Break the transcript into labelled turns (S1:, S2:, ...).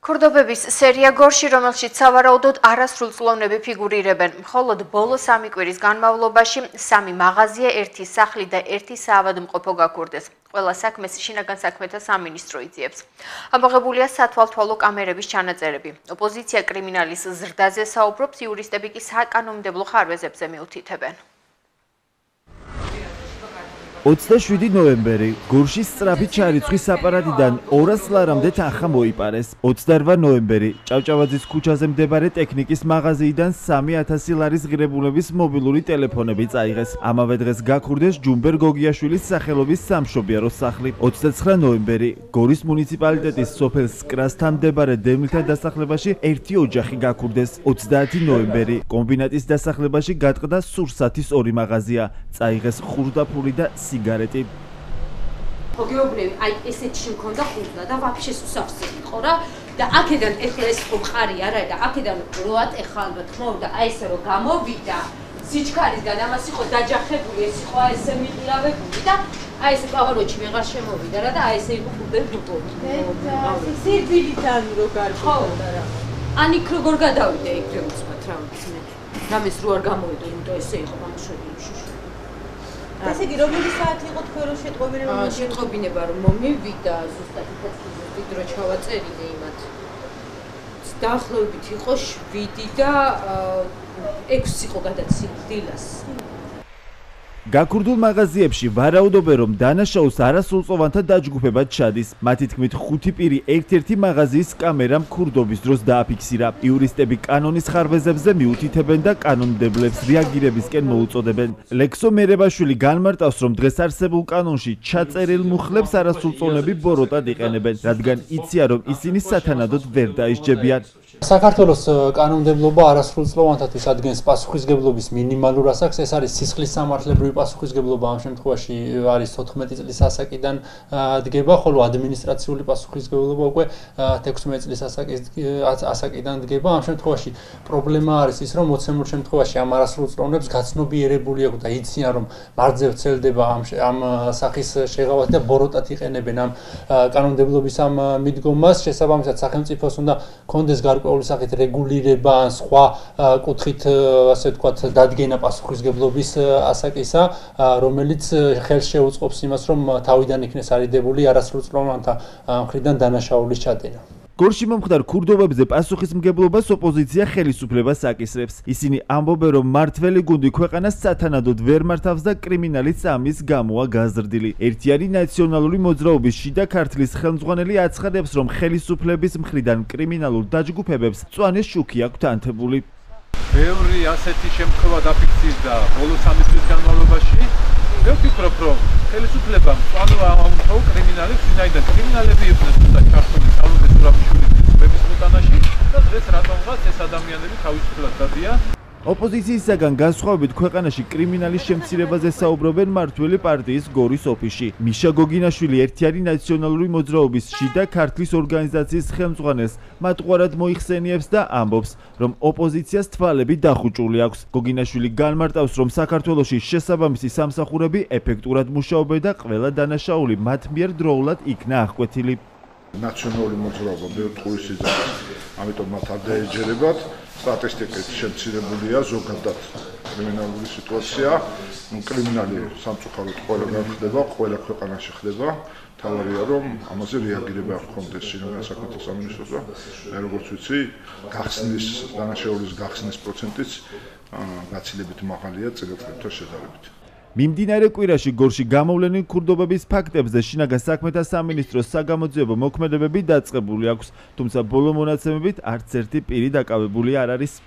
S1: ქურდობების სერია გორში, რომელშიც სავარაუდოდ არასრულწლოვნები ფიგურირებენ. მხოლოდ ბოლო 3 კვირის განმავლობაში 3 მაღაზია, 1 სახლი და 1 საავადმყოფო გაქურდეს. ყველა საქმეს შინაგან საქმეთა სამინისტრო იძიებს. ამოღებულია სათვალთვალო კამერების ჩანაწერები. ოპოზიცია კრიმინალის ზრდაზე საუბრობს, იურისტები კი საკანონმდებლო ხარვეზებზე მიუთითებენ.
S2: 27 ნოემბერი გორშის სწრაფი ჩარიცხვის აპარატიდან 200 ლარამდე თანხა მოიპარეს. 28 ნოემბერი ჭავჭავაძის ქუჩაზე მდებარე ტექნიკის მაღაზიიდან 3000 ლარის ღირებულების მობილური ტელეფონები წაიღეს. ამავე დღეს გაქურდეს ჯუმბერ გოგიაშვილის სახელობის სამშობიარო სახლი. 29 ნოემბერი გორის მუნიციპალიტეტის სოფელ სკრასთან მდებარე დემილთა დასახლებაში 1 ოჯახი გაქურდეს. 30 ნოემბერი კომბინატის დასახლებაში გატყდა სურსათის 2 მაღაზია. წაიღეს ხურდაფური და სიგარეტი.
S3: გეუბნები, აი ესეთი შემქონდა ხურდა და ვაფშე სუსაფსი იყო რა და აქედან ეხლა ეს ხო ხარი არა და აქედან როათ ეხლა ალბათ ხმოვდა აი ესე რომ გამოვიდა სიჩქარისგან ამას იყო დაჯახებული ეს იყო აი ესე მიყირავებული და აი ესე პავაროჩი მეღარ შემოვიდა რა და აი ესე იყო ხურდები დუბო. სირბილიდან რო გარკვეულდა რა. ან იქ როგორ გადავიდა იქ რომ ვთქვათ რა ვიცი მე. რამეს რო არ გამოვიდა იმიტომ ესე იყო გამოშვებული შუშ.
S4: ესე იგი რომელი საათი იყო თქვენ რომ შეტყობინება
S3: შეტყობინება რომ მომივიდა ზუსტად იქაც დრო ჩავაწერინე იმათ დაახლოებით იყო 7 და 6 იყო გადაცილი დილას
S2: გაქურდულ მაღაზიებში ვარაუდობენ რომ დანაშაულს არასრულწლოვანთა დაჯგუფება ჩადის. მათი თქმით 5 პირი ერთ-ერთი მაღაზიის კამერამ ქურდობის დროს დააფიქსირა. იურისტები კანონის ხარვეზებზე მიუთითებენ და კანონმდებლებს რეაგირებისკენ მოუწოდებენ. ლექსო მერებაშვილი განმარტავს, რომ დღეს არსებულ კანონში ჩაწერილ მუხლებს არასრულწლოვნები ბოროტად იყენებენ, რადგან იციან, რომ ისინი სათანადოდ ვერ დაისჯებიან.
S5: საქართველოს კანონმდებლობა არასრულწლოვანთათვის ადგენს პასუხისგებლობის მინიმალურ ასაკს. ეს არის სისხლის სამართლებრივი პასუხისგებლობა, ამ შემთხვევაში არის 14 წლის ასაკიდან დგება, ხოლო ადმინისტრაციული პასუხისგებლობა უკვე 16 წლის ასაკიდან დგება. ამ შემთხვევაში პრობლემა არის ის, რომ მოცემულ შემთხვევაში ამ არასრულწლოვნებს გაცნობიერებული აქვს და იციან, რომ მარძე ვრცელდება ამ სახის შეღავათი და ბოროტად იყენებენ ამ კანონმდებლობის ამ მიდგომას. შესაბამისად, სახელმწიფოს უნდა კონდეს გარკვეული სახით რეგულირება ან სხვა კუთხით ასე ვთქვათ დადგენა პასუხისგებლობის ასაკისა, რომელიც ხელს შეუწყობს იმას, რომ თავიდან იქნეს არიდებული არასრულწლოვანთა მხრიდან დანაშაულის ჩადენა.
S2: გორში მომხდარ ქურდობებზე პასუხისმგებლობას ოპოზიცია ხელისუფლებას აკისრებს. ისინი ამბობენ, რომ მართველი გუნდი ქვეყანას სათანადოდ ვერ მართავს და კრიმინალიც ამის გამოა გაზრდილი. ერთიანი ნაციონალური მოძრაობის შიდა ქართლის ხელმძღვანელი აცხადებს, რომ ხელისუფლების მხრიდან კრიმინალურ დაჯგუფებებს მწვანე შუქი აქვთ ანთებული.
S6: ბევრი ასეთი შემთხვევა დაფიქსირდა ბოლო 3 წლის განმავლობაში. მე ვფიქრობ, რომ ხელისუფლებამ მწვანე კრიმინალებს, ვინაიდან კრიმინალები იყვნენ თუნდაც ჩართული სალომე ზურაბიშვილის ძვების მოტანაში და დღეს რატომღაც ეს ადამიანები თავისუფლად დადიან. ოპოზიციისაგან განსხვავებით ქვეყანაში კრიმინალის შემცირებაზე საუბრობენ მართველი პარტიის გორის ოფისში. მიშა გოგინაშვილი ერთიანი ნაციონალური მოძრაობის შიდა ქართლის ორგანიზაციის ხელმძღვანელს მატყუარად მოიხსენიებს და ამბობს, რომ ოპოზიციას თვალები დახუჭული აქვს. გოგინაშვილი განმარტავს, რომ საქართველოში შესაბამისი სამსახურები ეფექტურად მუშაობენ და ყველა დანაშაული მათ მიერ დროულად იქნა აღკვეთილი.
S7: ნაციონალური მოძრაობა ბევრ ტყუის იძახის, ამიტომ მათ არ დაეჯერებათ. სტატისტიკით შემცირებულია ზოგადად კრიმინალური სიტუაცია. კრიმინალი სამწუხაროდ ყველგან ხდება, ყველა ქვეყანაში ხდება. თავარია რომ ამაზე რეაგირება ჰქონდეს შინაგან საქმეთა სამინისტროს და როგორც ვიცი, გახსნის დანაშაულის გახსნის პროცენტიც გაცილებით მაღალია წელიწადთან შედარებით.
S2: მიმდინარე კვირაში გორში გამოვლენილ ქურდობების ფაქტებზე შინაგან საქმეთა სამინისტროს საგამოძიებო მოქმედებები დაწყებული აქვს, თუმცა ბოლო მონაცემებით არც ერთი პირი დაკავებული არ არის.